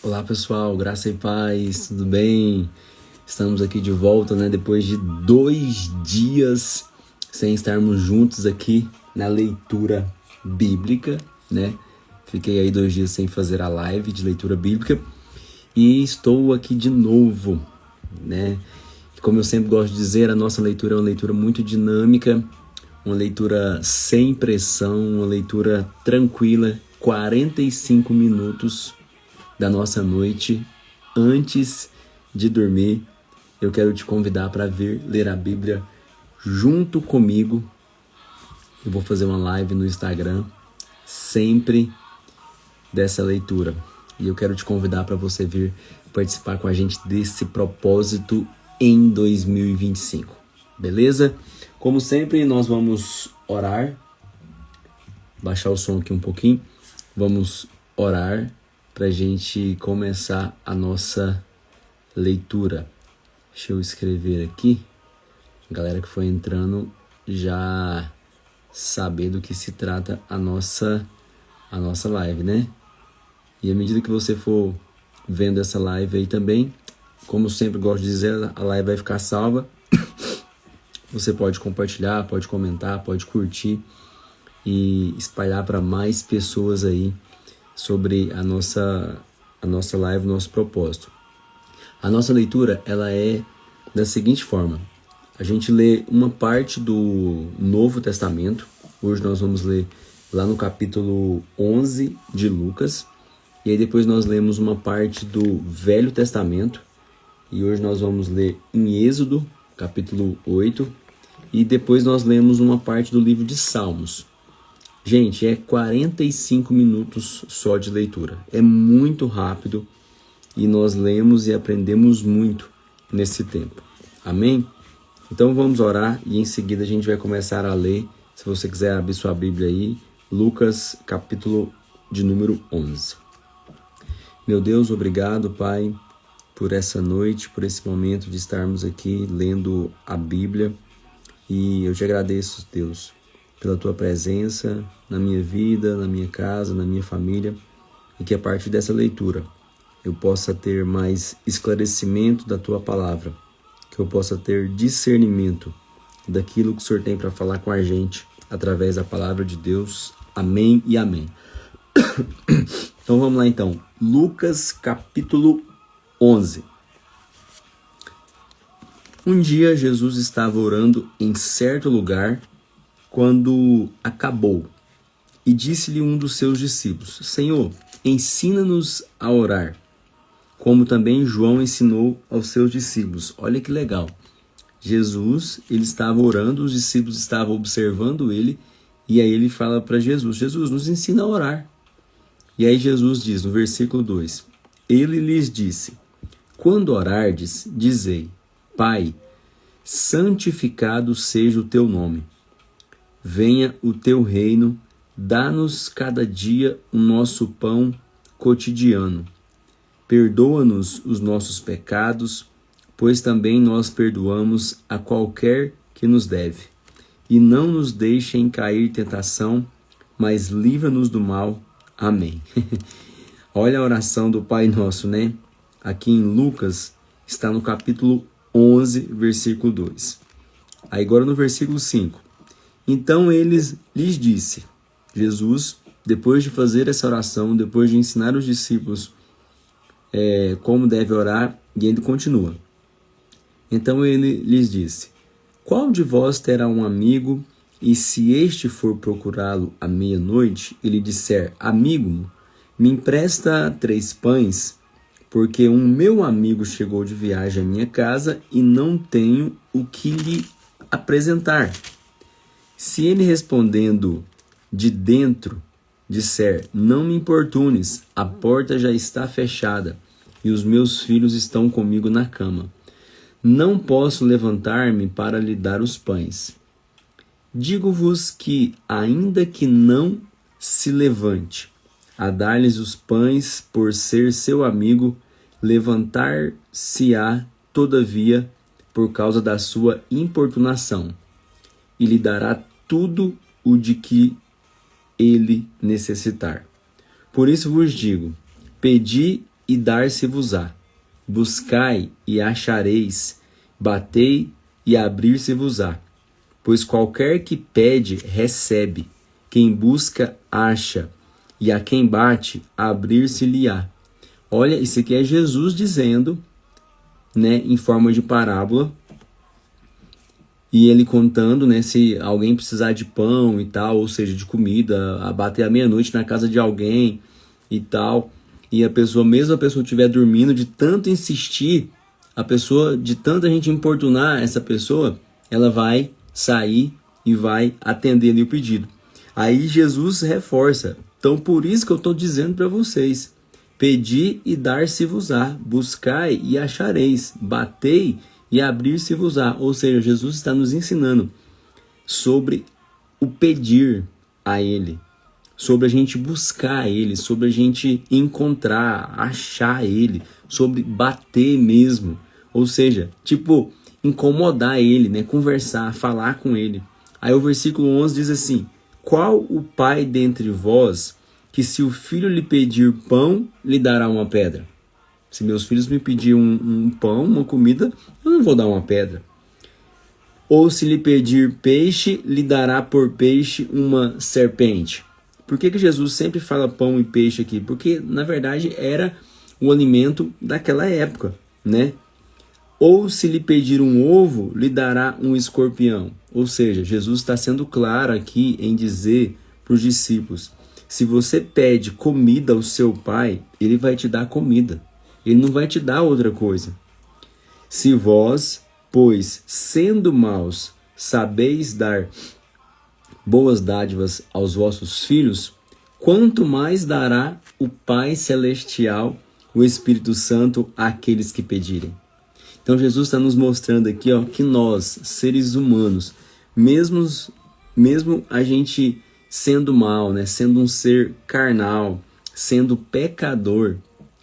Olá pessoal, graça e paz, tudo bem? Estamos aqui de volta, depois de 2 dias sem estarmos juntos aqui na leitura bíblica, Fiquei aí 2 dias sem fazer a live de leitura bíblica e estou aqui de novo, Como eu sempre gosto de dizer, a nossa leitura é uma leitura muito dinâmica, uma leitura sem pressão, uma leitura tranquila, 45 minutos da nossa noite antes de dormir. Eu quero te convidar para vir ler a Bíblia junto comigo. Eu vou fazer uma live no Instagram sempre dessa leitura. E eu quero te convidar para você vir participar com a gente desse propósito em 2025. Beleza? Como sempre, nós vamos orar. Baixar o som aqui um pouquinho. Vamos orar para a gente começar a nossa leitura. Deixa eu escrever aqui. A galera que foi entrando já saber do que se trata a nossa live, E à medida que você for vendo essa live aí também, como eu sempre gosto de dizer, a live vai ficar salva. Você pode compartilhar, pode comentar, pode curtir e espalhar para mais pessoas aí sobre a nossa live, nosso propósito. A nossa leitura, ela é da seguinte forma. A gente lê uma parte do Novo Testamento. Hoje nós vamos ler lá no capítulo 11 de Lucas. E aí depois nós lemos uma parte do Velho Testamento. E hoje nós vamos ler em Êxodo, capítulo 8. E depois nós lemos uma parte do livro de Salmos. Gente, é 45 minutos só de leitura. É muito rápido e nós lemos e aprendemos muito nesse tempo. Amém? Então vamos orar e em seguida a gente vai começar a ler. Se você quiser abrir sua Bíblia aí, Lucas, capítulo de número 11. Meu Deus, obrigado, Pai, por essa noite, por esse momento de estarmos aqui lendo a Bíblia. E eu te agradeço, Deus, pela tua presença na minha vida, na minha casa, na minha família, e que a partir dessa leitura eu possa ter mais esclarecimento da tua palavra, que eu possa ter discernimento daquilo que o Senhor tem para falar com a gente através da palavra de Deus. Amém e amém. Então vamos lá então. Lucas capítulo 11. Um dia Jesus estava orando em certo lugar quando acabou, e disse-lhe um dos seus discípulos: Senhor, ensina-nos a orar, como também João ensinou aos seus discípulos. Olha que legal. Jesus, ele estava orando, os discípulos estavam observando ele, e aí ele fala para Jesus: Jesus, nos ensina a orar. E aí Jesus diz no versículo 2: Ele lhes disse: Quando orardes, dizei: Pai, santificado seja o teu nome. Venha o teu reino, dá-nos cada dia o nosso pão cotidiano. Perdoa-nos os nossos pecados, pois também nós perdoamos a qualquer que nos deve. E não nos deixem cair em tentação, mas livra-nos do mal. Amém. Olha a oração do Pai Nosso, Aqui em Lucas, está no capítulo 11, versículo 2. Aí agora no versículo 5. Então lhes disse, Jesus, depois de fazer essa oração, depois de ensinar os discípulos como deve orar, e ele continua. Então ele lhes disse: Qual de vós terá um amigo, e se este for procurá-lo à meia-noite, ele disser: Amigo, me empresta 3 pães, porque um meu amigo chegou de viagem à minha casa e não tenho o que lhe apresentar. Se ele respondendo de dentro disser: Não me importunes, a porta já está fechada e os meus filhos estão comigo na cama, não posso levantar-me para lhe dar os pães. Digo-vos que, ainda que não se levante a dar-lhes os pães por ser seu amigo, levantar-se-á, todavia, por causa da sua importunação, e lhe dará tudo o de que ele necessitar. Por isso vos digo, pedi e dar-se-vos-á. Buscai e achareis, batei e abrir-se-vos-á. Pois qualquer que pede, recebe, quem busca, acha, e a quem bate, abrir-se-lhe-á. Olha, isso aqui é Jesus dizendo, né, em forma de parábola, e ele contando, né, se alguém precisar de pão e tal, ou seja, de comida, a bater à meia-noite na casa de alguém e tal, e a pessoa, mesmo a pessoa estiver dormindo, de tanto insistir, de tanta gente importunar essa pessoa, ela vai sair e vai atender ali o pedido. Aí Jesus reforça. Então, por isso que eu estou dizendo para vocês, pedi e dar-se-vos-á, buscai e achareis, batei e abrir-se-vos-á. Ou seja, Jesus está nos ensinando sobre o pedir a Ele, sobre a gente buscar Ele, sobre a gente encontrar, achar Ele, sobre bater mesmo. Ou seja, tipo, incomodar Ele, né? Conversar, falar com Ele. Aí o versículo 11 diz assim, qual o pai dentre vós que se o filho lhe pedir pão, lhe dará uma pedra? Se meus filhos me pedirem um pão, uma comida, eu não vou dar uma pedra. Ou se lhe pedir peixe, lhe dará por peixe uma serpente. Por que Jesus sempre fala pão e peixe aqui? Porque, na verdade, era o alimento daquela época, né? Ou se lhe pedir um ovo, lhe dará um escorpião. Ou seja, Jesus está sendo claro aqui em dizer para os discípulos, se você pede comida ao seu pai, ele vai te dar comida. Ele não vai te dar outra coisa. Se vós, pois, sendo maus, sabeis dar boas dádivas aos vossos filhos, quanto mais dará o Pai Celestial, o Espírito Santo, àqueles que pedirem. Então Jesus está nos mostrando aqui, ó, que nós, seres humanos, mesmo a gente sendo mal, né, sendo um ser carnal, sendo pecador,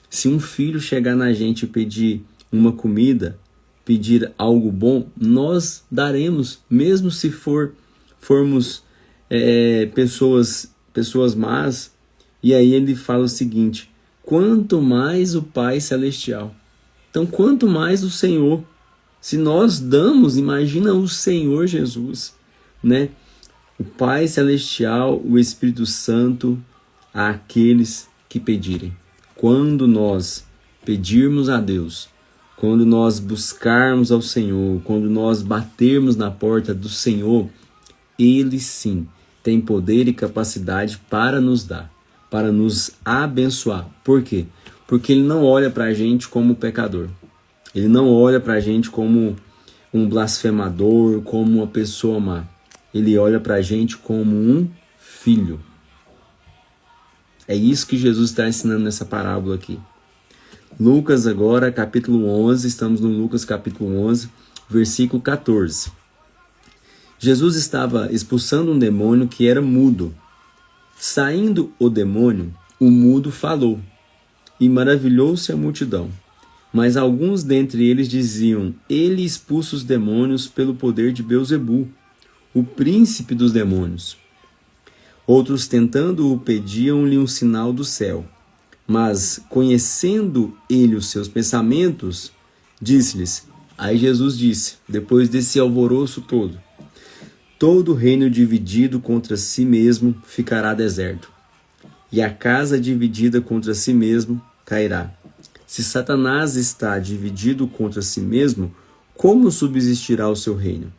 se um filho chegar na gente e pedir uma comida, pedir algo bom, nós daremos, mesmo se formos pessoas más. E aí ele fala o seguinte, quanto mais o Pai Celestial. Então, quanto mais o Senhor. Se nós damos, imagina o Senhor Jesus, né? O Pai Celestial, o Espírito Santo, àqueles que pedirem. Quando nós pedirmos a Deus, quando nós buscarmos ao Senhor, quando nós batermos na porta do Senhor, Ele sim tem poder e capacidade para nos dar, para nos abençoar. Por quê? Porque Ele não olha para a gente como pecador. Ele não olha para a gente como um blasfemador, como uma pessoa má. Ele olha para a gente como um filho. É isso que Jesus está ensinando nessa parábola aqui. Lucas agora, capítulo 11, estamos no Lucas capítulo 11, versículo 14. Jesus estava expulsando um demônio que era mudo. Saindo o demônio, o mudo falou, e maravilhou-se a multidão. Mas alguns dentre eles diziam, ele expulsa os demônios pelo poder de Beelzebul, o príncipe dos demônios. Outros, tentando-o, pediam-lhe um sinal do céu. Mas, conhecendo ele os seus pensamentos, disse-lhes, aí Jesus disse, depois desse alvoroço todo, todo reino dividido contra si mesmo ficará deserto, e a casa dividida contra si mesmo cairá. Se Satanás está dividido contra si mesmo, como subsistirá o seu reino?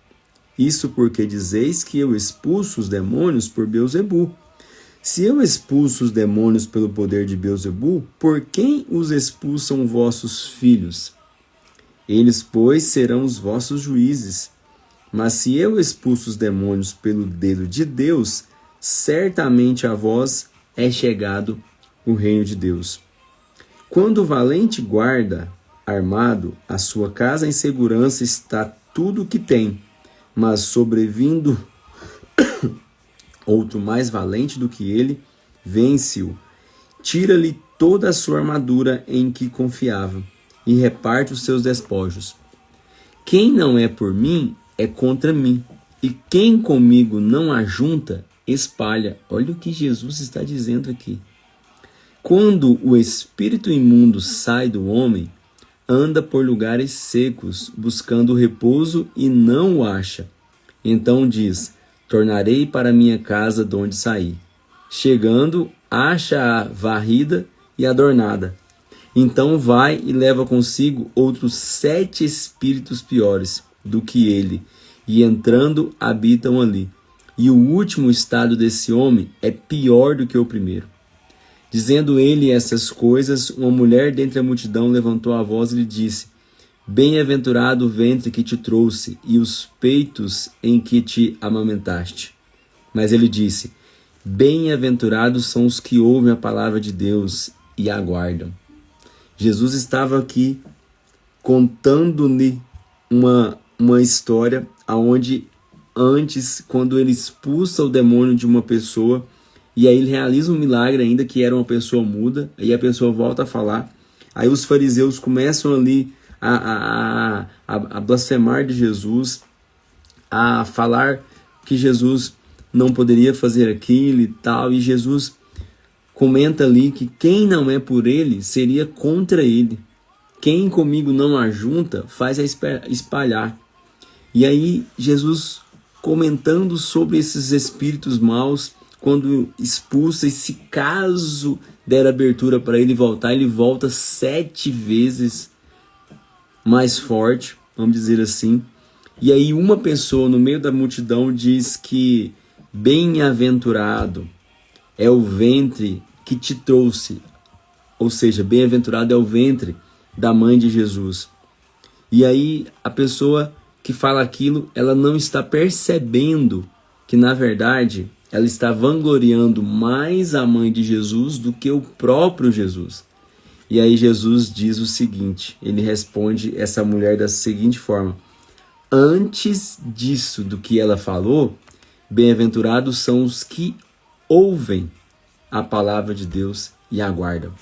Isso porque dizeis que eu expulso os demônios por Beelzebul. Se eu expulso os demônios pelo poder de Beelzebul, por quem os expulsam vossos filhos? Eles, pois, serão os vossos juízes. Mas se eu expulso os demônios pelo dedo de Deus, certamente a vós é chegado o reino de Deus. Quando o valente guarda armado, a sua casa em segurança está tudo o que tem. Mas sobrevindo outro mais valente do que ele, vence-o, tira-lhe toda a sua armadura em que confiava e reparte os seus despojos. Quem não é por mim, é contra mim, e quem comigo não ajunta, espalha. Olha o que Jesus está dizendo aqui. Quando o espírito imundo sai do homem, anda por lugares secos, buscando repouso e não o acha. Então diz: tornarei para minha casa de onde saí. Chegando, acha-a varrida e adornada. Então vai e leva consigo outros 7 espíritos piores do que ele, e entrando habitam ali. E o último estado desse homem é pior do que o primeiro. Dizendo ele essas coisas, uma mulher dentre a multidão levantou a voz e lhe disse: bem-aventurado o ventre que te trouxe e os peitos em que te amamentaste. Mas ele disse: bem-aventurados são os que ouvem a palavra de Deus e aguardam. Jesus estava aqui contando-lhe uma história onde antes, quando ele expulsa o demônio de uma pessoa, e aí ele realiza um milagre ainda, que era uma pessoa muda, aí a pessoa volta a falar, aí os fariseus começam ali a blasfemar de Jesus, a falar que Jesus não poderia fazer aquilo e tal, e Jesus comenta ali que quem não é por ele seria contra ele. Quem comigo não ajunta faz a espalhar. E aí Jesus comentando sobre esses espíritos maus, quando expulsa, e se caso der abertura para ele voltar, ele volta 7 vezes mais forte, vamos dizer assim. E aí uma pessoa no meio da multidão diz que bem-aventurado é o ventre que te trouxe, ou seja, bem-aventurado é o ventre da mãe de Jesus. E aí a pessoa que fala aquilo, ela não está percebendo que na verdade ela está vangloriando mais a mãe de Jesus do que o próprio Jesus. E aí Jesus diz o seguinte, ele responde essa mulher da seguinte forma: antes disso do que ela falou, bem-aventurados são os que ouvem a palavra de Deus e aguardam.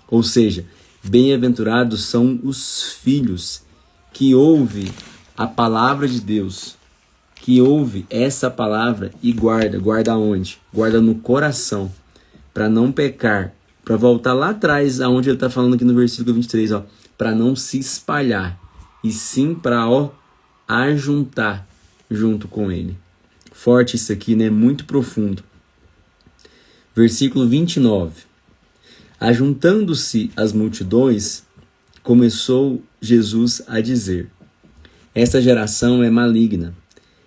Ou seja, bem-aventurados são os filhos que ouvem a palavra de Deus, que ouve essa palavra e guarda. Guarda onde? Guarda no coração, para não pecar, para voltar lá atrás, aonde ele está falando aqui no versículo 23, para não se espalhar, e sim para ajuntar junto com ele. Forte isso aqui, né? Muito profundo. Versículo 29. Ajuntando-se as multidões, começou Jesus a dizer: esta geração é maligna.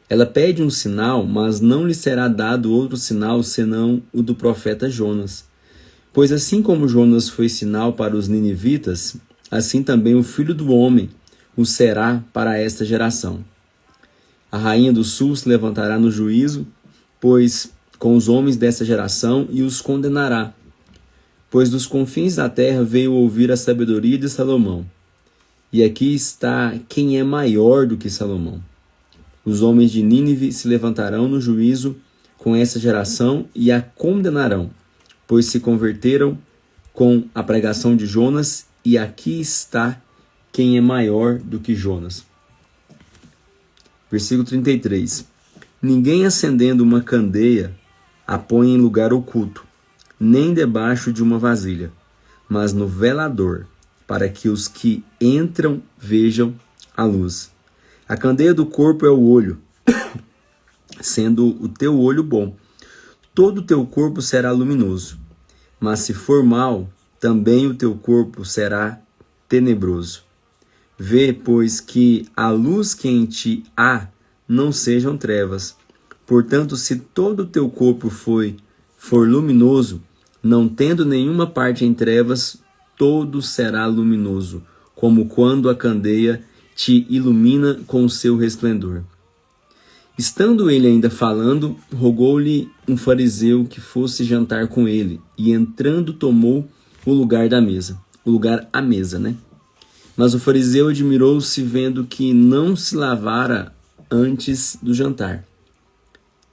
Ela pede um sinal, mas não lhe será dado outro sinal senão o do profeta Jonas. Pois assim como Jonas foi sinal para os ninivitas, assim também o Filho do Homem o será para esta geração. A rainha do sul se levantará no juízo, pois com os homens dessa geração, e os condenará. Pois dos confins da terra veio ouvir a sabedoria de Salomão. E aqui está quem é maior do que Salomão. Os homens de Nínive se levantarão no juízo com essa geração e a condenarão, pois se converteram com a pregação de Jonas, e aqui está quem é maior do que Jonas. Versículo 33. Ninguém acendendo uma candeia a põe em lugar oculto, nem debaixo de uma vasilha, mas no velador, para que os que entram vejam a luz. A candeia do corpo é o olho. Sendo o teu olho bom, todo o teu corpo será luminoso. Mas se for mau, também o teu corpo será tenebroso. Vê, pois, que a luz que em ti há não sejam trevas. Portanto, se todo o teu corpo for luminoso, não tendo nenhuma parte em trevas, todo será luminoso, como quando a candeia te ilumina com o seu resplendor. Estando ele ainda falando, rogou-lhe um fariseu que fosse jantar com ele, e entrando tomou o lugar da mesa. O lugar à mesa, né? Mas o fariseu admirou-se vendo que não se lavara antes do jantar.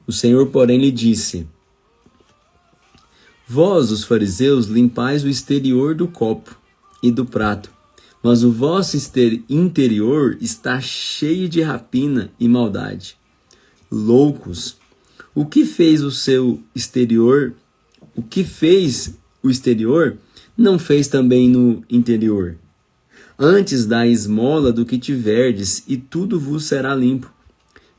O Senhor, porém, lhe disse: vós, os fariseus, limpais o exterior do copo e do prato, mas o vosso interior está cheio de rapina e maldade. Loucos, o que fez o exterior não fez também no interior? Antes dai esmola do que tiverdes, e tudo vos será limpo.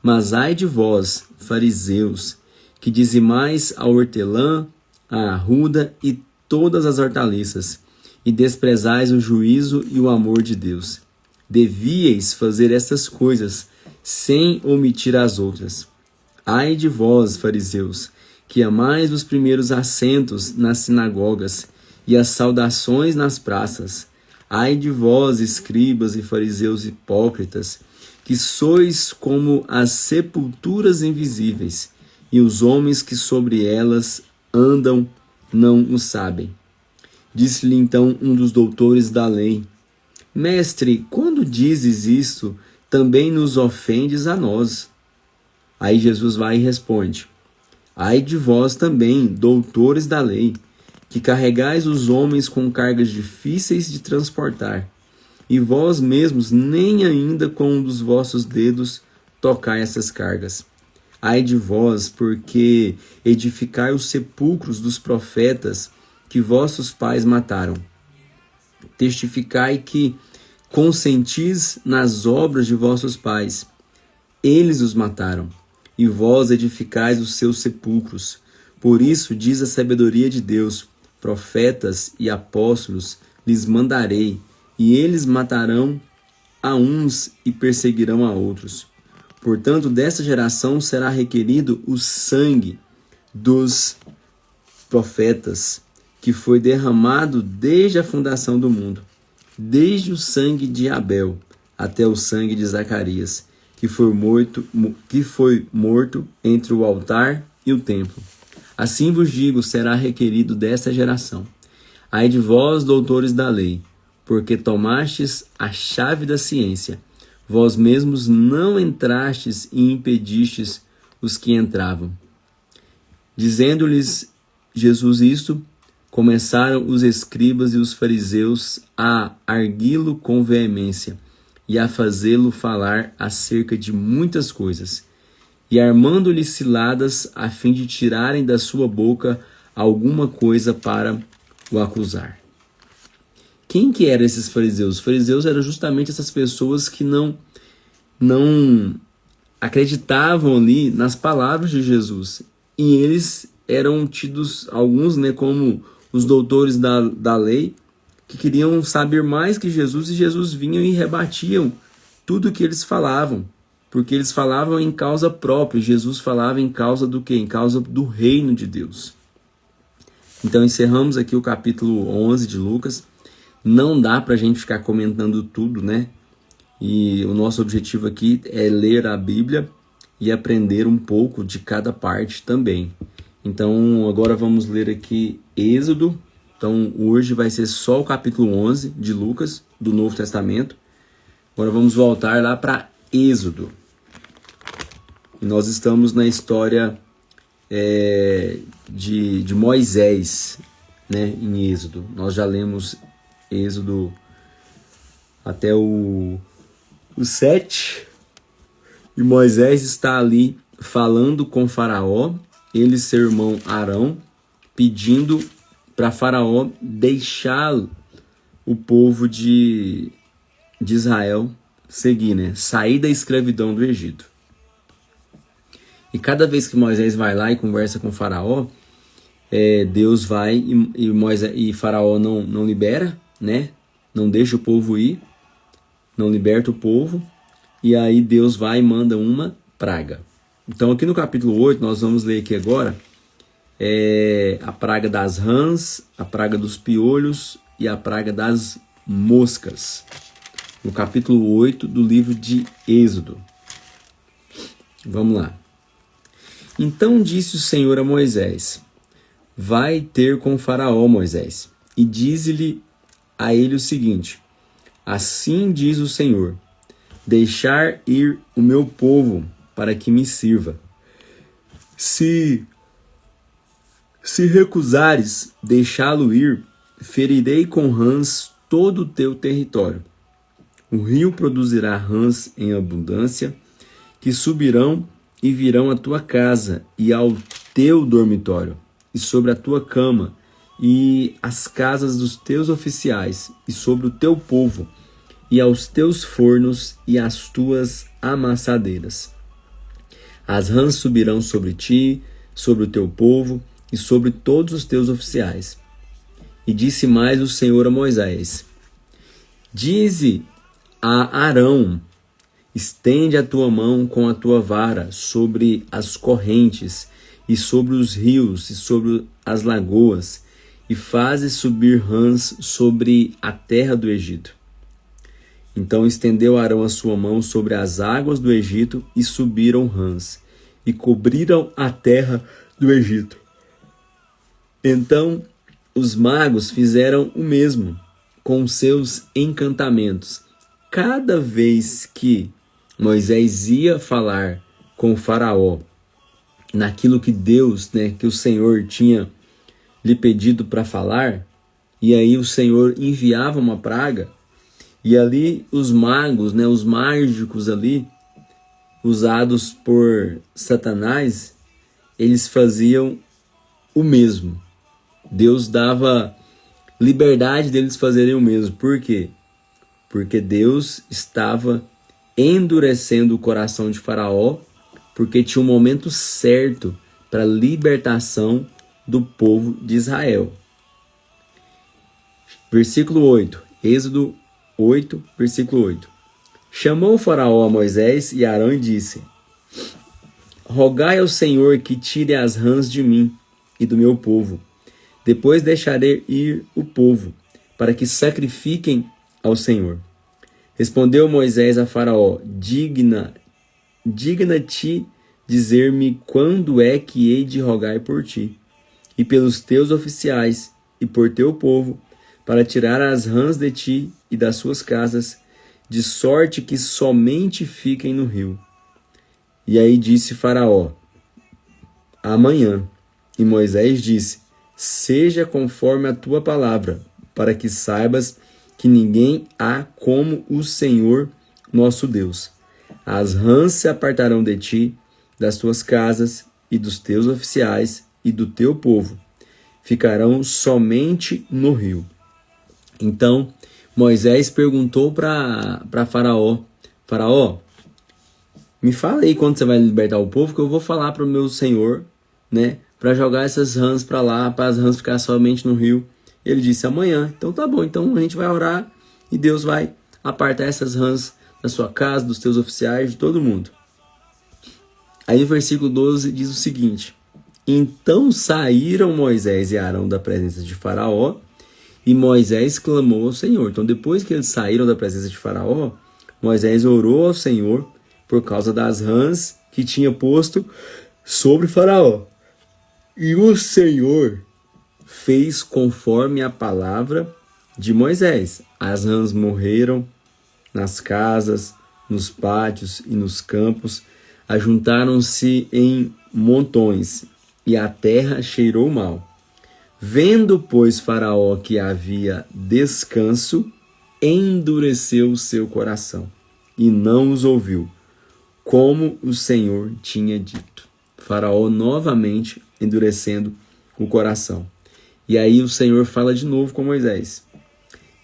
Mas ai de vós, fariseus, que dizimais a hortelã, a arruda e todas as hortaliças, e desprezais o juízo e o amor de Deus. Devíeis fazer estas coisas, sem omitir as outras. Ai de vós, fariseus, que amais os primeiros assentos nas sinagogas e as saudações nas praças. Ai de vós, escribas e fariseus hipócritas, que sois como as sepulturas invisíveis, e os homens que sobre elas andam não o sabem. Disse-lhe então um dos doutores da lei: Mestre, quando dizes isto, também nos ofendes a nós. Aí Jesus vai e responde: Ai de vós também, doutores da lei, que carregais os homens com cargas difíceis de transportar, e vós mesmos nem ainda com um dos vossos dedos tocai essas cargas. Ai de vós, porque edificai os sepulcros dos profetas que vossos pais mataram. Testificai que consentis nas obras de vossos pais. Eles os mataram, e vós edificais os seus sepulcros. Por isso diz a sabedoria de Deus: profetas e apóstolos lhes mandarei, e eles matarão a uns e perseguirão a outros. Portanto, desta geração será requerido o sangue dos profetas, que foi derramado desde a fundação do mundo, desde o sangue de Abel até o sangue de Zacarias, que foi morto entre o altar e o templo. Assim vos digo, será requerido desta geração. Ai de vós, doutores da lei, porque tomastes a chave da ciência. Vós mesmos não entrastes e impedistes os que entravam. Dizendo-lhes Jesus isto, começaram os escribas e os fariseus a arguí-lo com veemência e a fazê-lo falar acerca de muitas coisas, e armando-lhe ciladas a fim de tirarem da sua boca alguma coisa para o acusar. Quem que eram esses fariseus? Os fariseus eram justamente essas pessoas que não acreditavam ali nas palavras de Jesus. E eles eram tidos, alguns, como os doutores da lei, que queriam saber mais que Jesus, e Jesus vinha e rebatiam tudo que eles falavam, porque eles falavam em causa própria. Jesus falava em causa do quê? Em causa do reino de Deus. Então encerramos aqui o capítulo 11 de Lucas. Não dá para a gente ficar comentando tudo, E o nosso objetivo aqui é ler a Bíblia e aprender um pouco de cada parte também. Então agora vamos ler aqui Êxodo. Então hoje vai ser só o capítulo 11 de Lucas, do Novo Testamento. Agora vamos voltar lá para Êxodo. E nós estamos na história de Moisés, em Êxodo. Nós já lemos Êxodo até o 7, e Moisés está ali falando com Faraó, ele e seu irmão Arão, pedindo para Faraó deixar o povo de Israel seguir, sair da escravidão do Egito. E cada vez que Moisés vai lá e conversa com Faraó, Deus vai e Faraó não libera, não deixa o povo ir, não liberta o povo, e aí Deus vai e manda uma praga. Então aqui no capítulo 8, nós vamos ler aqui agora a praga das rãs, a praga dos piolhos e a praga das moscas. No capítulo 8 do livro de Êxodo. Vamos lá. Então disse o Senhor a Moisés: vai ter com Faraó, Moisés, e dize-lhe a ele o seguinte: assim diz o Senhor, deixar ir o meu povo para que me sirva. Se recusares deixá-lo ir, ferirei com rãs todo o teu território. O rio produzirá rãs em abundância, que subirão e virão à tua casa e ao teu dormitório, e sobre a tua cama, e as casas dos teus oficiais, e sobre o teu povo, e aos teus fornos e às tuas amassadeiras. As rãs subirão sobre ti, sobre o teu povo e sobre todos os teus oficiais. E disse mais o Senhor a Moisés: Dize a Arão: estende a tua mão com a tua vara sobre as correntes e sobre os rios e sobre as lagoas, e faze subir rãs sobre a terra do Egito. Então estendeu Arão a sua mão sobre as águas do Egito, e subiram rãs, e cobriram a terra do Egito. Então os magos fizeram o mesmo com seus encantamentos. Cada vez que Moisés ia falar com o faraó naquilo que Deus, que o Senhor tinha lhe pedido para falar, e aí o Senhor enviava uma praga, e ali os magos, os mágicos ali, usados por Satanás, eles faziam o mesmo. Deus dava liberdade deles fazerem o mesmo. Por quê? Porque Deus estava endurecendo o coração de Faraó, porque tinha um momento certo para a libertação do povo de Israel. Versículo 8, Êxodo 8, versículo 8. Chamou o Faraó a Moisés e Arão e disse: Rogai ao Senhor que tire as rãs de mim e do meu povo. Depois deixarei ir o povo, para que sacrifiquem ao Senhor. Respondeu Moisés a Faraó: Digna-te dizer-me quando é que hei de rogar por ti, e pelos teus oficiais, e por teu povo, para tirar as rãs de ti e das suas casas, de sorte que somente fiquem no rio. E aí disse Faraó: Amanhã. E Moisés disse: Seja conforme a tua palavra, para que saibas que ninguém há como o Senhor nosso Deus. As rãs se apartarão de ti, das tuas casas e dos teus oficiais e do teu povo. Ficarão somente no rio. Então Moisés perguntou para Faraó: Faraó, me fala aí quando você vai libertar o povo, que eu vou falar para o meu senhor, para jogar essas rãs para lá, para as rãs ficar somente no rio. Ele disse: amanhã. Então tá bom, então a gente vai orar e Deus vai apartar essas rãs da sua casa, dos teus oficiais, de todo mundo. Aí o versículo 12 diz o seguinte: Então saíram Moisés e Arão da presença de Faraó, e Moisés clamou ao Senhor. Então depois que eles saíram da presença de Faraó, Moisés orou ao Senhor por causa das rãs que tinha posto sobre Faraó. E o Senhor fez conforme a palavra de Moisés. As rãs morreram nas casas, nos pátios e nos campos, ajuntaram-se em montões, e a terra cheirou mal. Vendo, pois, Faraó que havia descanso, endureceu o seu coração, e não os ouviu, como o Senhor tinha dito. Faraó novamente endurecendo o coração. E aí o Senhor fala de novo com Moisés.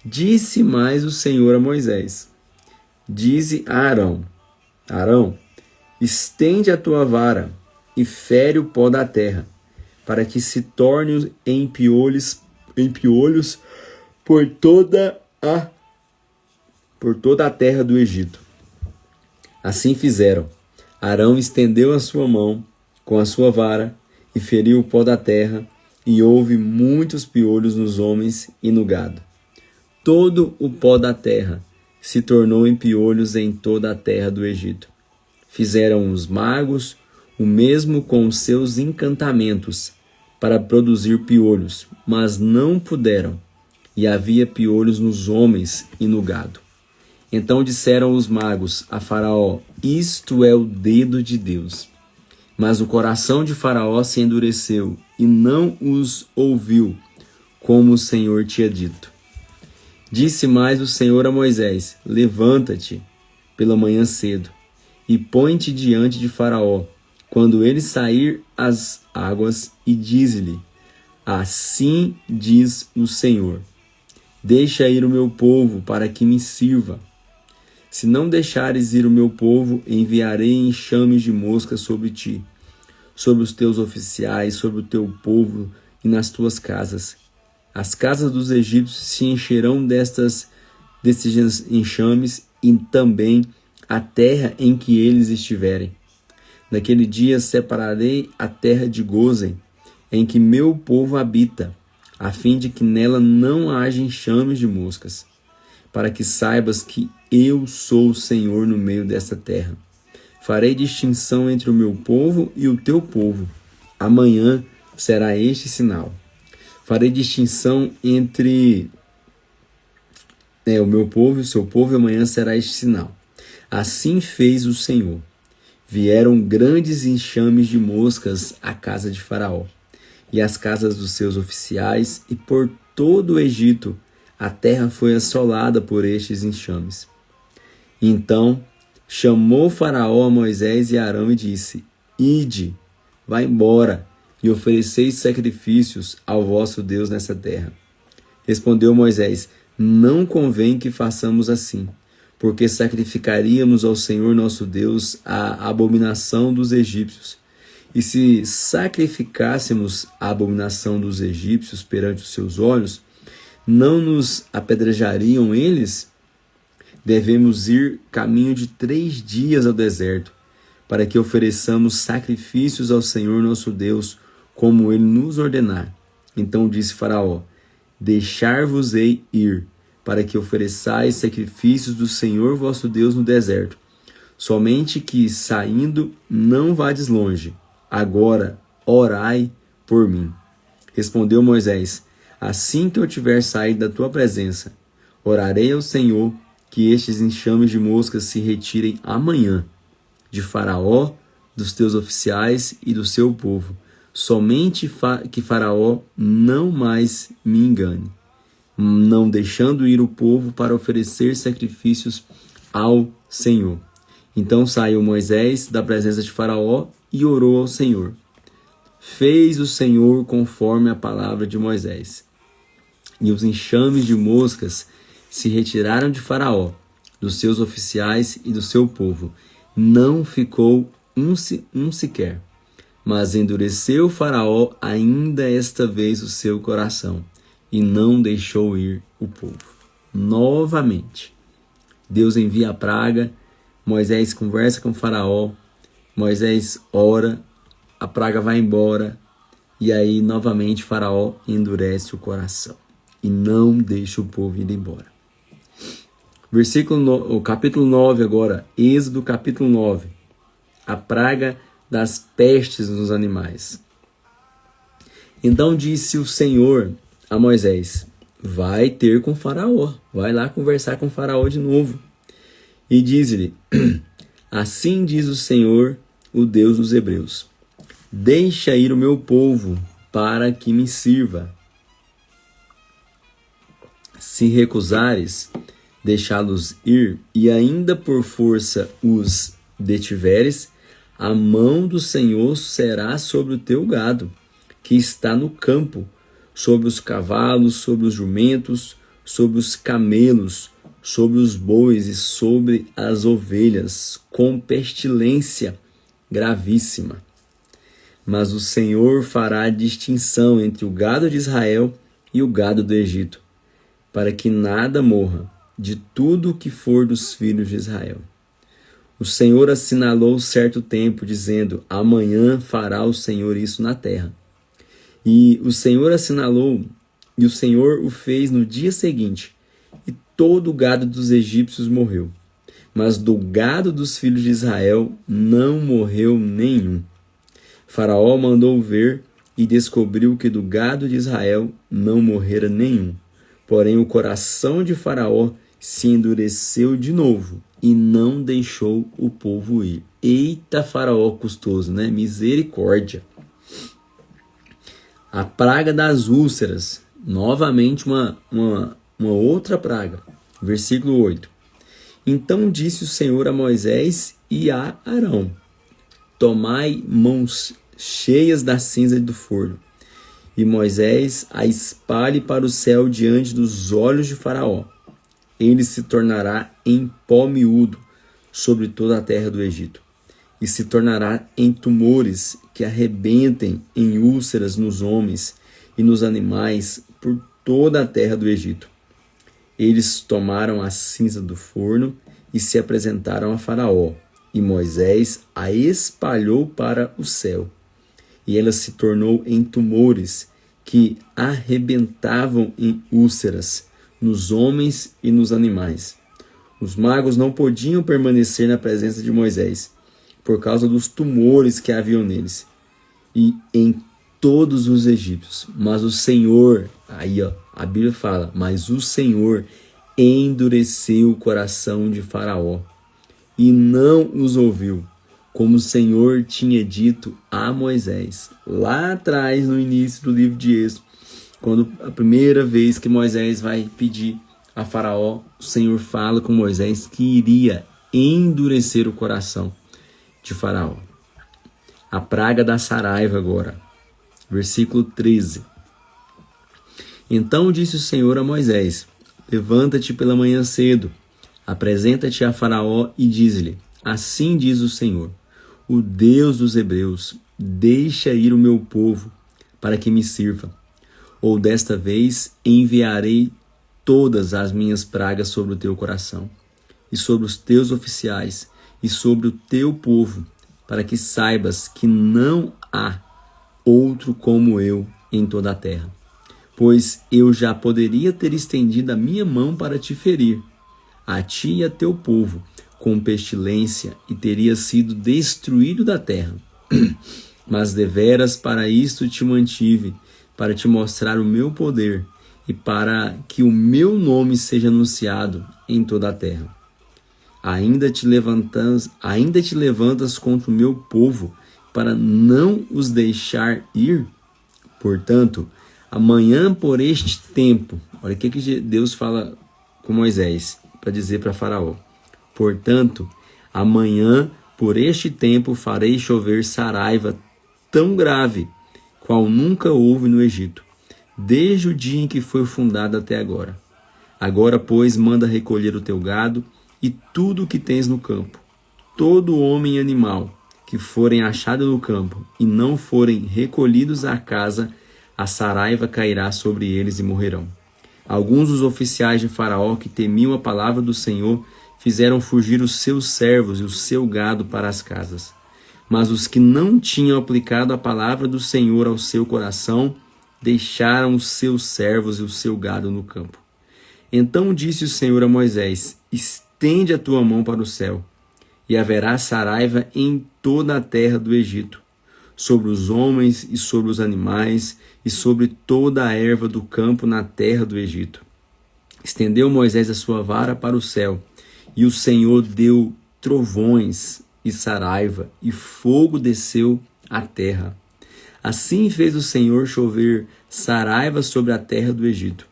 Disse mais o Senhor a Moisés: Dize a Arão: Arão, estende a tua vara e fere o pó da terra, para que se torne em piolhos por toda a terra do Egito. Assim fizeram. Arão estendeu a sua mão com a sua vara e feriu o pó da terra, e houve muitos piolhos nos homens e no gado. Todo o pó da terra se tornou em piolhos em toda a terra do Egito. Fizeram os magos o mesmo com os seus encantamentos para produzir piolhos, mas não puderam, e havia piolhos nos homens e no gado. Então disseram os magos a Faraó: Isto é o dedo de Deus. Mas o coração de Faraó se endureceu e não os ouviu, como o Senhor tinha dito. Disse mais o Senhor a Moisés: Levanta-te pela manhã cedo e põe-te diante de Faraó, quando ele sair às águas, e dize-lhe: Assim diz o Senhor: deixa ir o meu povo para que me sirva. Se não deixares ir o meu povo, enviarei enxames de moscas sobre ti, sobre os teus oficiais, sobre o teu povo e nas tuas casas. As casas dos egípcios se encherão desses enxames e também a terra em que eles estiverem. Naquele dia separarei a terra de Gósen, em que meu povo habita, a fim de que nela não haja enxames de moscas, para que saibas que eu sou o Senhor no meio desta terra. Farei distinção entre o meu povo e o teu povo. Amanhã será este sinal. Farei distinção entre o meu povo e o seu povo, e amanhã será este sinal. Assim fez o Senhor. Vieram grandes enxames de moscas à casa de Faraó e às casas dos seus oficiais, e por todo o Egito a terra foi assolada por estes enxames. Então chamou Faraó a Moisés e Arão e disse: ide, vá embora, e ofereceis sacrifícios ao vosso Deus nessa terra. Respondeu Moisés: não convém que façamos assim, porque sacrificaríamos ao Senhor nosso Deus a abominação dos egípcios. E se sacrificássemos a abominação dos egípcios perante os seus olhos, não nos apedrejariam eles? Devemos ir caminho de 3 dias ao deserto, para que ofereçamos sacrifícios ao Senhor nosso Deus, como ele nos ordenar. Então disse Faraó: deixar-vos-ei ir, para que ofereçais sacrifícios do Senhor vosso Deus no deserto. Somente que, saindo, não vades longe. Agora, orai por mim. Respondeu Moisés: assim que eu tiver saído da tua presença, orarei ao Senhor que estes enxames de moscas se retirem amanhã de Faraó, dos teus oficiais e do seu povo. Somente que Faraó não mais me engane, não deixando ir o povo para oferecer sacrifícios ao Senhor. Então saiu Moisés da presença de Faraó e orou ao Senhor. Fez o Senhor conforme a palavra de Moisés. E os enxames de moscas se retiraram de Faraó, dos seus oficiais e do seu povo. Não ficou um sequer. Mas endureceu Faraó ainda esta vez o seu coração, e não deixou ir o povo. Novamente, Deus envia a praga, Moisés conversa com Faraó, Moisés ora, a praga vai embora, e aí novamente Faraó endurece o coração e não deixa o povo ir embora. O capítulo 9 agora, Êxodo capítulo 9, a praga das pestes nos animais. Então disse o Senhor a Moisés: vai ter com Faraó, vai lá conversar com Faraó de novo. E diz-lhe: assim diz o Senhor, o Deus dos Hebreus: deixa ir o meu povo para que me sirva. Se recusares deixá-los ir, e ainda por força os detiveres, a mão do Senhor será sobre o teu gado, que está no campo, sobre os cavalos, sobre os jumentos, sobre os camelos, sobre os bois e sobre as ovelhas, com pestilência gravíssima. Mas o Senhor fará distinção entre o gado de Israel e o gado do Egito, para que nada morra de tudo o que for dos filhos de Israel. O Senhor assinalou certo tempo, dizendo: amanhã fará o Senhor isso na terra. E o Senhor assinalou, e o Senhor o fez no dia seguinte, e todo o gado dos egípcios morreu. Mas do gado dos filhos de Israel não morreu nenhum. Faraó mandou ver e descobriu que do gado de Israel não morrera nenhum. Porém o coração de Faraó se endureceu de novo e não deixou o povo ir. Eita, Faraó custoso, né? Misericórdia. A praga das úlceras. Novamente uma outra praga. Versículo 8. Então disse o Senhor a Moisés e a Arão: tomai mãos cheias da cinza do forno e Moisés a espalhe para o céu diante dos olhos de Faraó. Ele se tornará em pó miúdo sobre toda a terra do Egito, e se tornará em tumores que arrebentem em úlceras nos homens e nos animais por toda a terra do Egito. Eles tomaram a cinza do forno e se apresentaram a Faraó, e Moisés a espalhou para o céu. E ela se tornou em tumores que arrebentavam em úlceras nos homens e nos animais. Os magos não podiam permanecer na presença de Moisés, por causa dos tumores que haviam neles e em todos os egípcios. Mas o Senhor, a Bíblia fala, mas o Senhor endureceu o coração de Faraó e não os ouviu, como o Senhor tinha dito a Moisés, lá atrás no início do livro de Êxodo, quando a primeira vez que Moisés vai pedir a Faraó, o Senhor fala com Moisés que iria endurecer o coração de Faraó. A praga da saraiva agora, versículo 13. Então disse o Senhor a Moisés: levanta-te pela manhã cedo, apresenta-te a Faraó e diz-lhe: assim diz o Senhor, o Deus dos hebreus, deixa ir o meu povo para que me sirva. Ou desta vez enviarei todas as minhas pragas sobre o teu coração, e sobre os teus oficiais, e sobre o teu povo, para que saibas que não há outro como eu em toda a terra. Pois eu já poderia ter estendido a minha mão para te ferir, a ti e a teu povo, com pestilência, e teria sido destruído da terra. Mas deveras para isto te mantive, para te mostrar o meu poder, e para que o meu nome seja anunciado em toda a terra. Ainda te levantas contra o meu povo, para não os deixar ir? Portanto, amanhã por este tempo, olha o que Deus fala com Moisés, para dizer para Faraó. Portanto, amanhã por este tempo farei chover saraiva tão grave, qual nunca houve no Egito, desde o dia em que foi fundado até agora. Agora, pois, manda recolher o teu gado e tudo o que tens no campo. Todo homem e animal que forem achados no campo e não forem recolhidos à casa, a saraiva cairá sobre eles e morrerão. Alguns dos oficiais de Faraó que temiam a palavra do Senhor fizeram fugir os seus servos e o seu gado para as casas. Mas os que não tinham aplicado a palavra do Senhor ao seu coração deixaram os seus servos e o seu gado no campo. Então disse o Senhor a Moisés: estende a tua mão para o céu, e haverá saraiva em toda a terra do Egito, sobre os homens e sobre os animais, e sobre toda a erva do campo na terra do Egito. Estendeu Moisés a sua vara para o céu, e o Senhor deu trovões e saraiva, e fogo desceu à terra. Assim fez o Senhor chover saraiva sobre a terra do Egito.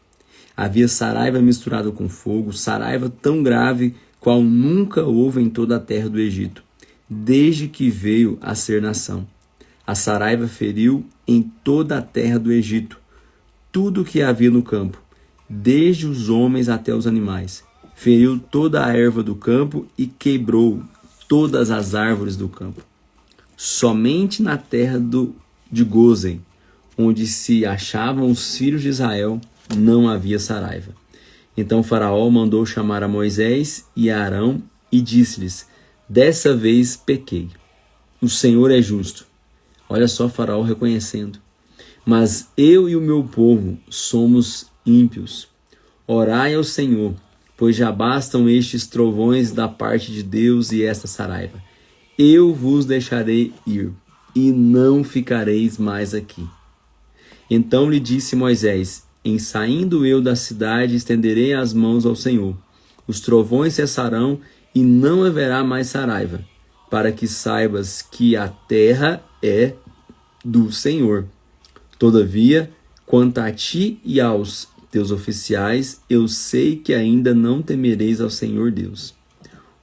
Havia saraiva misturada com fogo, saraiva tão grave qual nunca houve em toda a terra do Egito, desde que veio a ser nação. A saraiva feriu em toda a terra do Egito tudo o que havia no campo, desde os homens até os animais. Feriu toda a erva do campo e quebrou todas as árvores do campo. Somente na terra de Gósen, onde se achavam os filhos de Israel, não havia saraiva. Então Faraó mandou chamar a Moisés e a Arão e disse-lhes: dessa vez pequei. O Senhor é justo. Olha só Faraó reconhecendo. Mas eu e o meu povo somos ímpios. Orai ao Senhor, pois já bastam estes trovões da parte de Deus e esta saraiva. Eu vos deixarei ir, e não ficareis mais aqui. Então lhe disse Moisés: em saindo eu da cidade, estenderei as mãos ao Senhor. Os trovões cessarão e não haverá mais saraiva, para que saibas que a terra é do Senhor. Todavia, quanto a ti e aos teus oficiais, eu sei que ainda não temereis ao Senhor Deus.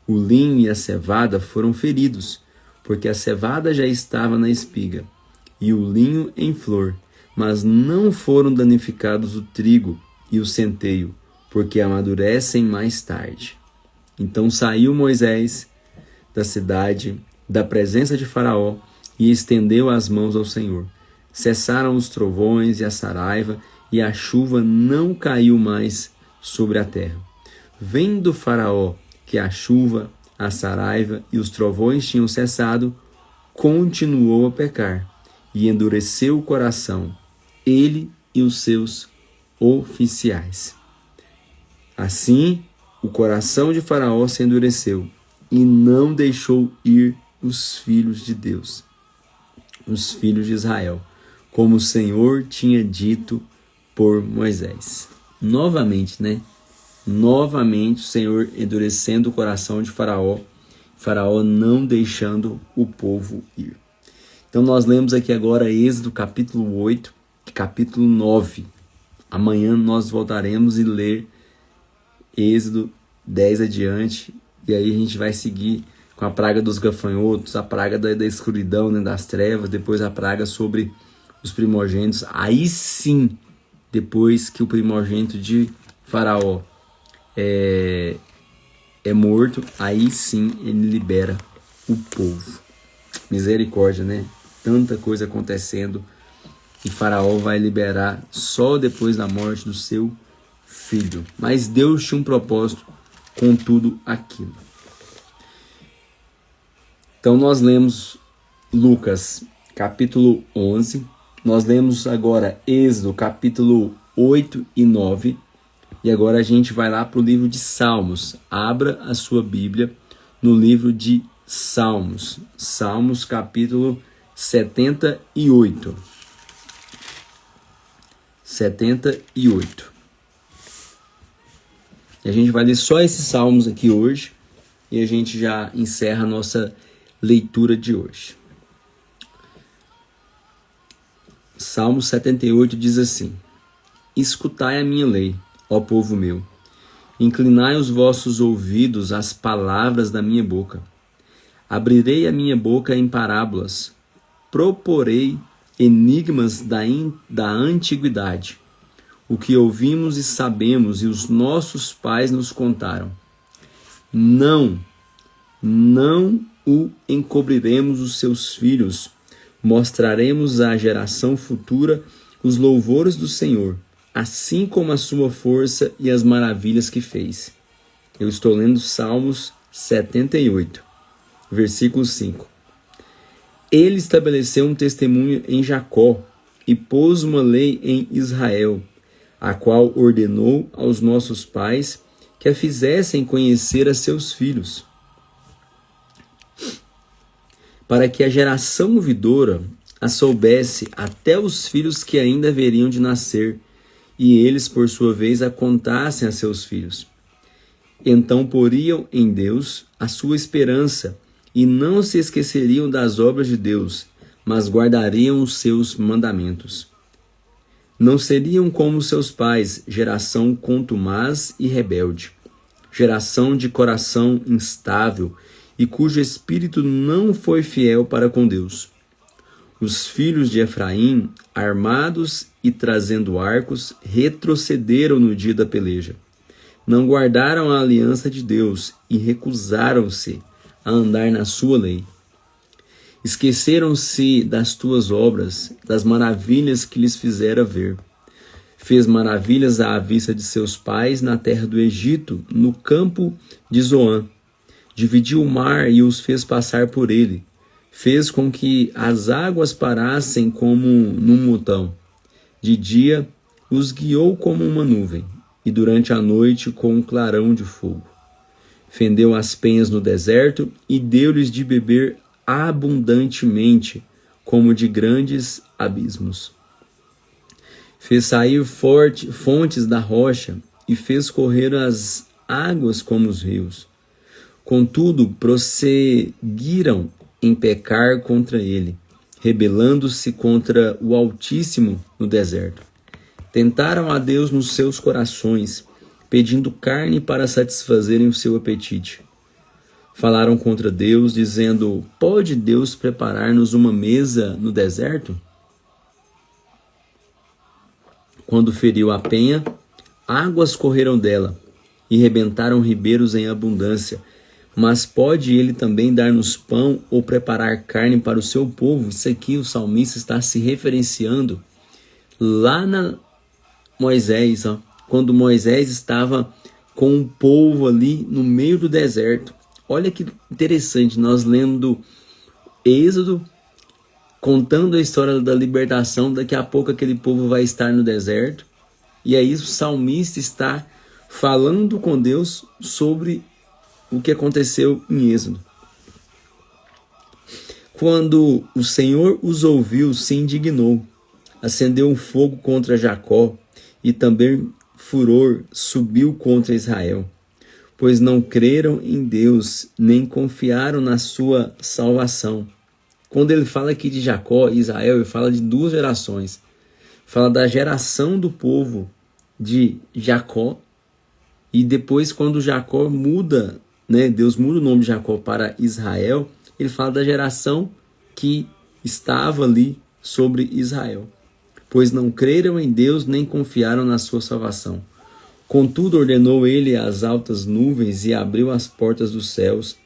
O linho e a cevada foram feridos, porque a cevada já estava na espiga, e o linho em flor, mas não foram danificados o trigo e o centeio, porque amadurecem mais tarde. Então saiu Moisés da cidade, da presença de Faraó, e estendeu as mãos ao Senhor. Cessaram os trovões e a saraiva, e a chuva não caiu mais sobre a terra. Vendo Faraó que a chuva, a saraiva e os trovões tinham cessado, continuou a pecar, e endureceu o coração, ele e os seus oficiais. Assim, o coração de Faraó se endureceu, e não deixou ir os filhos de Deus, os filhos de Israel, como o Senhor tinha dito por Moisés. Novamente, Novamente o Senhor endurecendo o coração de Faraó, Faraó não deixando o povo ir. Então nós lemos aqui agora Êxodo capítulo 8 e capítulo 9. Amanhã nós voltaremos e ler Êxodo 10 adiante, e aí a gente vai seguir com a praga dos gafanhotos, a praga da escuridão, das trevas, depois a praga sobre os primogênitos. Aí sim, depois que o primogênito de Faraó é morto, aí sim ele libera o povo. Misericórdia, Tanta coisa acontecendo, e Faraó vai liberar só depois da morte do seu filho. Mas Deus tinha um propósito com tudo aquilo. Então nós lemos Lucas capítulo 11, nós lemos agora Êxodo capítulo 8 e 9, e agora a gente vai lá para o livro de Salmos. Abra a sua Bíblia no livro de Salmos. Salmos capítulo 78. 78. E a gente vai ler só esses salmos aqui hoje, e a gente já encerra a nossa leitura de hoje. Salmo 78 diz assim: Escutai a minha lei, ó povo meu, inclinai os vossos ouvidos às palavras da minha boca. Abrirei a minha boca em parábolas, proporei enigmas da antiguidade, o que ouvimos e sabemos e os nossos pais nos contaram. Não o encobriremos os seus filhos, mostraremos à geração futura os louvores do Senhor, assim como a sua força e as maravilhas que fez. Eu estou lendo Salmos 78, versículo 5. Ele estabeleceu um testemunho em Jacó e pôs uma lei em Israel, a qual ordenou aos nossos pais que a fizessem conhecer a seus filhos, para que a geração vindoura a soubesse até os filhos que ainda haveriam de nascer, e eles, por sua vez, a contassem a seus filhos. Então poriam em Deus a sua esperança, e não se esqueceriam das obras de Deus, mas guardariam os seus mandamentos. Não seriam como seus pais, geração contumaz e rebelde, geração de coração instável, e cujo espírito não foi fiel para com Deus. Os filhos de Efraim, armados e trazendo arcos, retrocederam no dia da peleja. Não guardaram a aliança de Deus e recusaram-se a andar na sua lei. Esqueceram-se das tuas obras, das maravilhas que lhes fizera ver. Fez maravilhas à vista de seus pais na terra do Egito, no campo de Zoã. Dividiu o mar e os fez passar por ele. Fez com que as águas parassem como num montão. De dia os guiou como uma nuvem, e durante a noite com um clarão de fogo. Fendeu as penhas no deserto e deu-lhes de beber abundantemente, como de grandes abismos. Fez sair fontes da rocha e fez correr as águas como os rios. Contudo, prosseguiram em pecar contra ele, rebelando-se contra o Altíssimo no deserto. Tentaram a Deus nos seus corações, pedindo carne para satisfazerem o seu apetite. Falaram contra Deus, dizendo: pode Deus preparar-nos uma mesa no deserto? Quando feriu a penha, águas correram dela e rebentaram ribeiros em abundância. Mas pode ele também dar-nos pão ou preparar carne para o seu povo? Isso aqui o salmista está se referenciando lá na Moisés, ó, quando Moisés estava com o povo ali no meio do deserto. Olha que interessante, nós lendo Êxodo, contando a história da libertação, daqui a pouco aquele povo vai estar no deserto, e aí o salmista está falando com Deus sobre o que aconteceu em Êxodo. Quando o Senhor os ouviu, se indignou, acendeu um fogo contra Jacó, e também furor subiu contra Israel, pois não creram em Deus, nem confiaram na sua salvação. Quando ele fala aqui de Jacó e Israel, ele fala de duas gerações. Fala da geração do povo de Jacó, e depois quando Jacó muda, né, Deus muda o nome de Jacó para Israel, ele fala da geração que estava ali sobre Israel. Pois não creram em Deus, nem confiaram na sua salvação. Contudo, ordenou ele as altas nuvens e abriu as portas dos céus.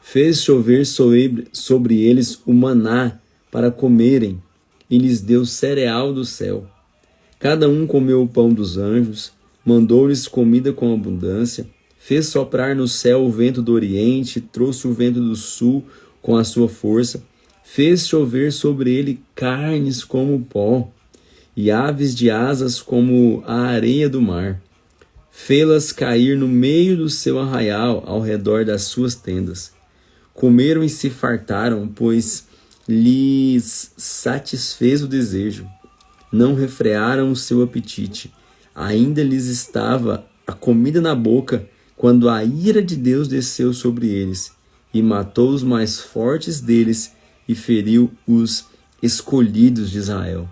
Fez chover sobre eles o maná para comerem, e lhes deu cereal do céu. Cada um comeu o pão dos anjos, mandou-lhes comida com abundância, fez soprar no céu o vento do oriente, trouxe o vento do sul com a sua força, fez chover sobre ele carnes como pó, e aves de asas como a areia do mar. Fê-las cair no meio do seu arraial, ao redor das suas tendas. Comeram e se fartaram, pois lhes satisfez o desejo. Não refrearam o seu apetite. Ainda lhes estava a comida na boca, quando a ira de Deus desceu sobre eles, e matou os mais fortes deles, e feriu os escolhidos de Israel.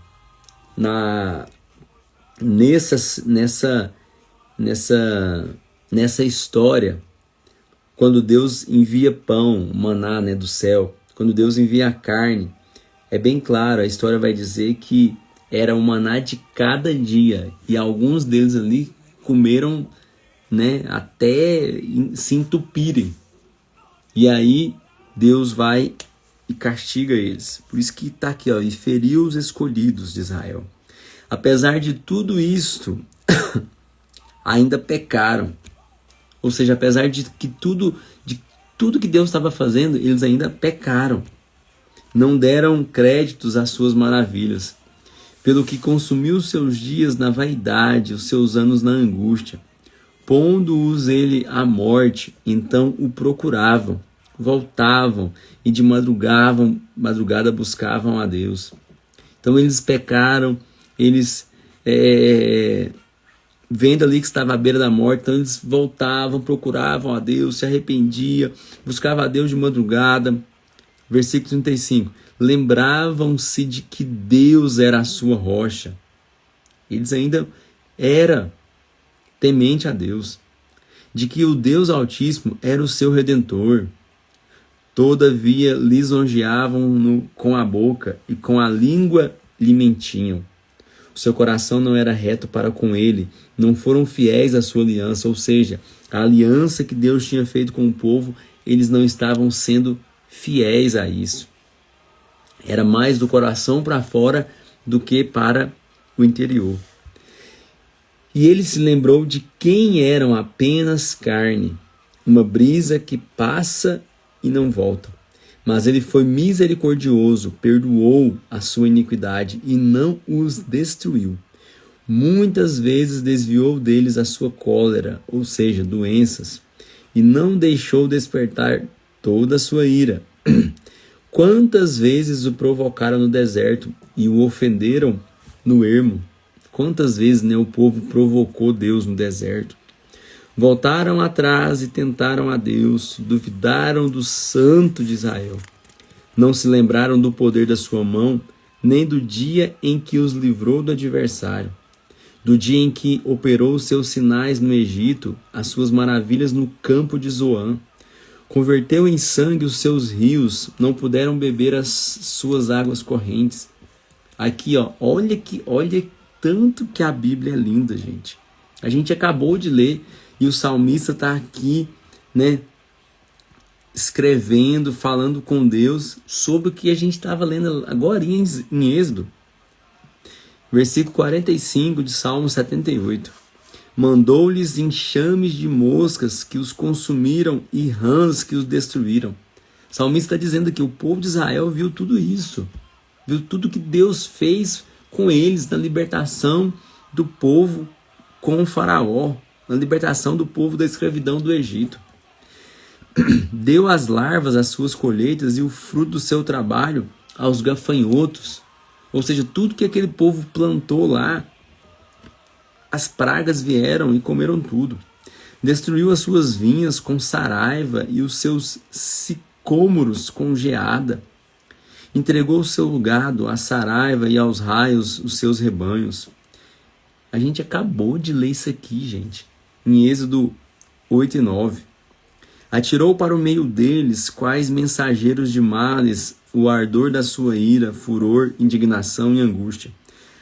Nessa história, quando Deus envia pão, maná, né, do céu, quando Deus envia a carne, é bem claro, a história vai dizer que era um maná de cada dia, e alguns deles ali comeram, né, até se entupirem. E aí Deus vai e castiga eles. Por isso que está aqui, ó, e feriu os escolhidos de Israel. Apesar de tudo isto, ainda pecaram. Ou seja, apesar de tudo que Deus estava fazendo, eles ainda pecaram. Não deram créditos às suas maravilhas. Pelo que consumiu os seus dias na vaidade, os seus anos na angústia. Pondo-os ele à morte, então o procuravam, voltavam e de madrugada buscavam a Deus. Então eles pecaram, eles vendo ali que estava à beira da morte, então eles voltavam, procuravam a Deus, se arrependiam, buscavam a Deus de madrugada. Versículo 35. Lembravam-se de que Deus era a sua rocha. Eles ainda eram temente a Deus. De que o Deus Altíssimo era o seu Redentor. Todavia lisonjeavam-no com a boca e com a língua lhe mentiam. O seu coração não era reto para com ele, não foram fiéis à sua aliança, ou seja, a aliança que Deus tinha feito com o povo, eles não estavam sendo fiéis a isso. Era mais do coração para fora do que para o interior. E ele se lembrou de quem eram apenas carne, uma brisa que passa e não volta. Mas ele foi misericordioso, perdoou a sua iniquidade e não os destruiu. Muitas vezes desviou deles a sua cólera, ou seja, doenças, e não deixou despertar toda a sua ira. Quantas vezes o provocaram no deserto e o ofenderam no ermo? Quantas vezes, né, o povo provocou Deus no deserto? Voltaram atrás e tentaram a Deus, duvidaram do Santo de Israel. Não se lembraram do poder da sua mão, nem do dia em que os livrou do adversário, do dia em que operou os seus sinais no Egito, as suas maravilhas no campo de Zoã. Converteu em sangue os seus rios, não puderam beber as suas águas correntes. Aqui, ó, olha tanto que a Bíblia é linda, gente. A gente acabou de ler e o salmista está aqui, né, escrevendo, falando com Deus sobre o que a gente estava lendo agora em Êxodo. Versículo 45 de Salmo 78. Mandou-lhes enxames de moscas que os consumiram e rãs que os destruíram. O salmista está dizendo que o povo de Israel viu tudo isso. Viu tudo que Deus fez com eles na libertação do povo com o faraó, na libertação do povo da escravidão do Egito. Deu as larvas às suas colheitas e o fruto do seu trabalho aos gafanhotos. Ou seja, tudo que aquele povo plantou lá, as pragas vieram e comeram tudo. Destruiu as suas vinhas com saraiva e os seus sicômoros com geada. Entregou o seu gado à saraiva e aos raios os seus rebanhos. A gente acabou de ler isso aqui, gente, em Êxodo 8 e 9. Atirou para o meio deles quais mensageiros de males o ardor da sua ira, furor, indignação e angústia.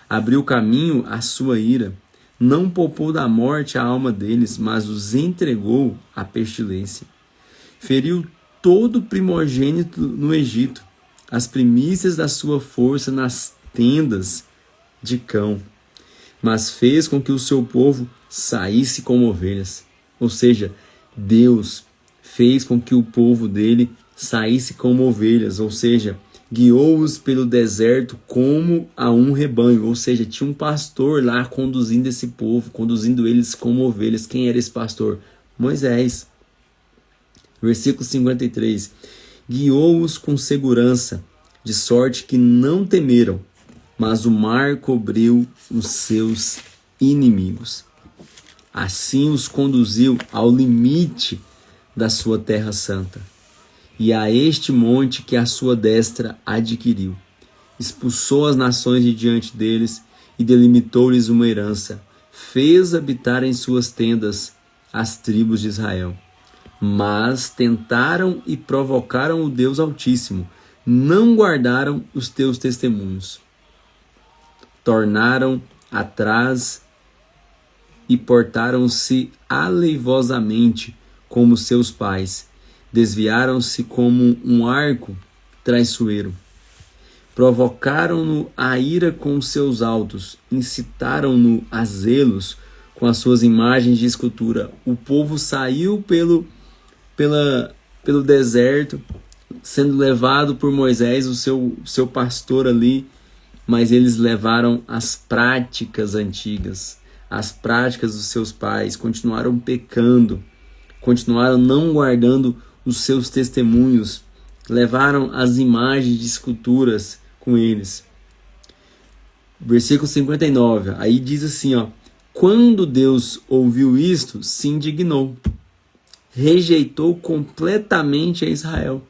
Abriu caminho à sua ira. Não poupou da morte a alma deles, mas os entregou à pestilência. Feriu todo o primogênito no Egito, as primícias da sua força nas tendas de cão, mas fez com que o seu povo saísse como ovelhas. Ou seja, Deus fez com que o povo dele saísse como ovelhas, ou seja, guiou-os pelo deserto como a um rebanho, ou seja, tinha um pastor lá conduzindo esse povo, conduzindo eles como ovelhas. Quem era esse pastor? Moisés. Versículo 53. Guiou-os com segurança, de sorte que não temeram, mas o mar cobriu os seus inimigos. Assim os conduziu ao limite da sua terra santa, e a este monte que a sua destra adquiriu. Expulsou as nações de diante deles e delimitou-lhes uma herança. Fez habitar em suas tendas as tribos de Israel. Mas tentaram e provocaram o Deus Altíssimo. Não guardaram os teus testemunhos. Tornaram atrás e portaram-se aleivosamente como seus pais. Desviaram-se como um arco traiçoeiro. Provocaram-no a ira com os seus altos, incitaram-no a zelos com as suas imagens de escultura. O povo saiu pelo deserto, sendo levado por Moisés, o seu pastor ali, mas eles levaram as práticas antigas, as práticas dos seus pais, continuaram pecando, continuaram não guardando os seus testemunhos, levaram as imagens de esculturas com eles. Versículo 59, aí diz assim, quando Deus ouviu isto, se indignou, rejeitou completamente a Israel.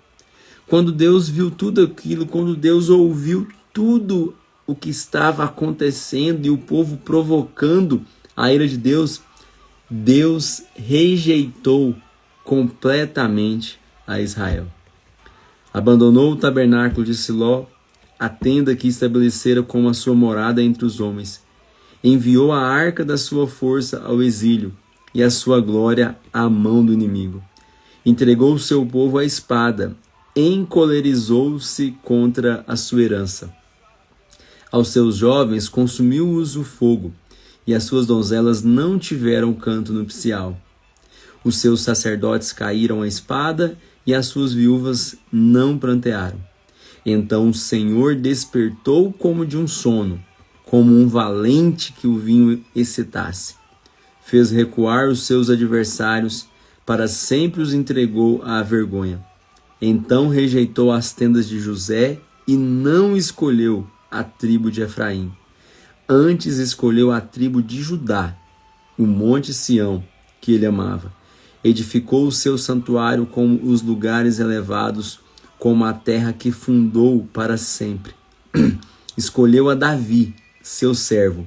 Quando Deus viu tudo aquilo, quando Deus ouviu tudo o que estava acontecendo e o povo provocando a ira de Deus, Deus rejeitou completamente a Israel. Abandonou o tabernáculo de Siló, a tenda que estabelecera como a sua morada entre os homens. Enviou a arca da sua força ao exílio e a sua glória à mão do inimigo. Entregou o seu povo à espada, encolerizou-se contra a sua herança. Aos seus jovens consumiu-os o fogo, e as suas donzelas não tiveram canto nupcial. Os seus sacerdotes caíram à espada, e as suas viúvas não prantearam. Então o Senhor despertou como de um sono, como um valente que o vinho excitasse. Fez recuar os seus adversários, para sempre os entregou à vergonha. Então rejeitou as tendas de José e não escolheu a tribo de Efraim. Antes escolheu a tribo de Judá, o monte Sião, que ele amava. Edificou o seu santuário como os lugares elevados, como a terra que fundou para sempre. Escolheu a Davi, seu servo,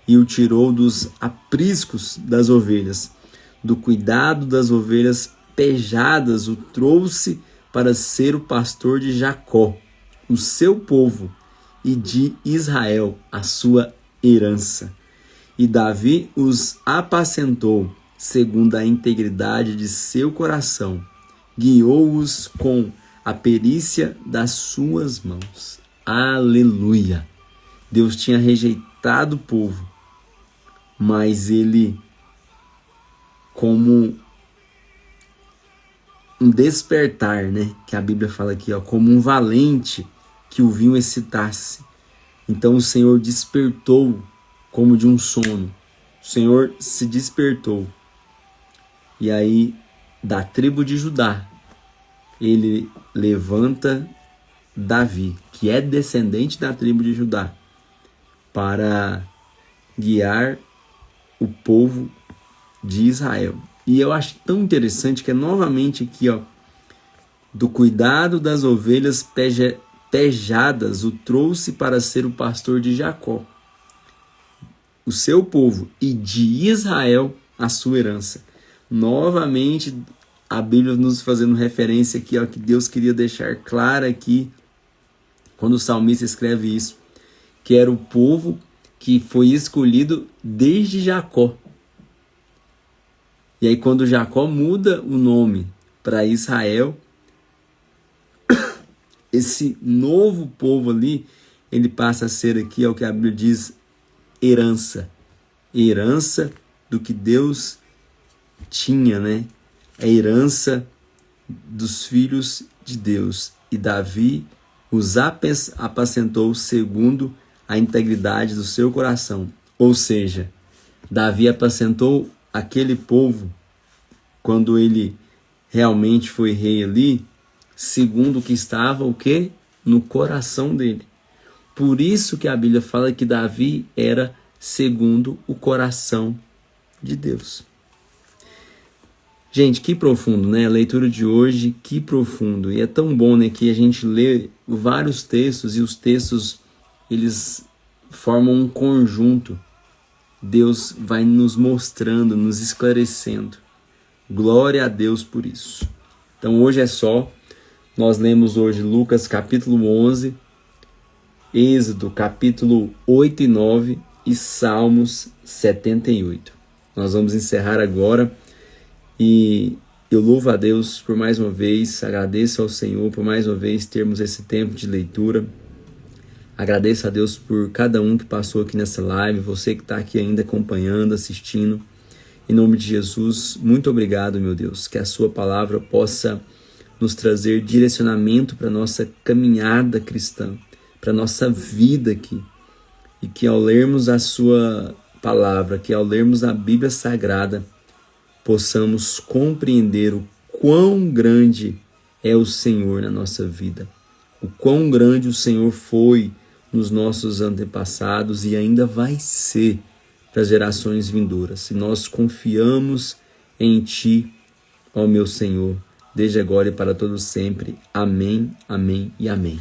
e o tirou dos apriscos das ovelhas. Do cuidado das ovelhas pejadas o trouxe para ser o pastor de Jacó, o seu povo, e de Israel, a sua herança. E Davi os apacentou segundo a integridade de seu coração, guiou-os com a perícia das suas mãos. Aleluia! Deus tinha rejeitado o povo, mas ele, como um despertar, né? Que a Bíblia fala aqui, ó, como um valente que o vinho excitasse. Então o Senhor despertou como de um sono. O Senhor se despertou. E aí, da tribo de Judá, ele levanta Davi, que é descendente da tribo de Judá, para guiar o povo de Israel. E eu acho tão interessante que é novamente aqui, ó, do cuidado das ovelhas pejadas o trouxe para ser o pastor de Jacó, o seu povo, e de Israel a sua herança. Novamente, a Bíblia nos fazendo referência aqui, ó, que Deus queria deixar claro aqui, quando o salmista escreve isso, que era o povo que foi escolhido desde Jacó. E aí quando Jacó muda o nome para Israel, esse novo povo ali, ele passa a ser aqui, é o que a Bíblia diz, herança. Herança do que Deus tinha, né? A herança dos filhos de Deus. E Davi os apacentou segundo a integridade do seu coração. Ou seja, Davi apacentou aquele povo, quando ele realmente foi rei ali, segundo o que estava o quê? No coração dele. Por isso que a Bíblia fala que Davi era segundo o coração de Deus. Gente, que profundo, né? A leitura de hoje, que profundo. E é tão bom, né, que a gente lê vários textos e os textos, eles formam um conjunto. Deus vai nos mostrando, nos esclarecendo. Glória a Deus por isso. Então hoje é só. Nós lemos hoje Lucas capítulo 11, Êxodo capítulo 8 e 9 e Salmos 78. Nós vamos encerrar agora e eu louvo a Deus por mais uma vez, agradeço ao Senhor por mais uma vez termos esse tempo de leitura. Agradeço a Deus por cada um que passou aqui nessa live, você que está aqui ainda acompanhando, assistindo. Em nome de Jesus, muito obrigado, meu Deus, que a sua palavra possa nos trazer direcionamento para a nossa caminhada cristã, para a nossa vida aqui. E que ao lermos a sua palavra, que ao lermos a Bíblia Sagrada, possamos compreender o quão grande é o Senhor na nossa vida, o quão grande o Senhor foi nos nossos antepassados e ainda vai ser para as gerações vindouras. E nós confiamos em Ti, ó meu Senhor, desde agora e para todos sempre. Amém, amém e amém.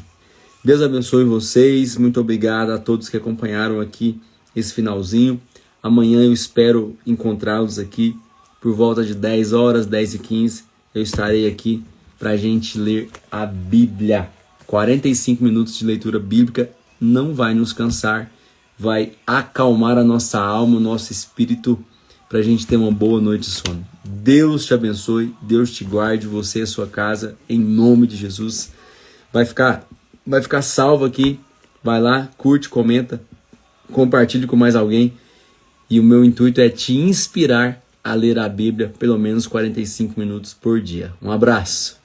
Deus abençoe vocês. Muito obrigado a todos que acompanharam aqui esse finalzinho. Amanhã eu espero encontrá-los aqui por volta de 10 horas, 10h15. Eu estarei aqui para a gente ler a Bíblia. 45 minutos de leitura bíblica não vai nos cansar, vai acalmar a nossa alma, o nosso espírito, para a gente ter uma boa noite de sono. Deus te abençoe, Deus te guarde, você e a sua casa, em nome de Jesus. Vai ficar salvo aqui, vai lá, curte, comenta, compartilhe com mais alguém. E o meu intuito é te inspirar a ler a Bíblia pelo menos 45 minutos por dia. Um abraço.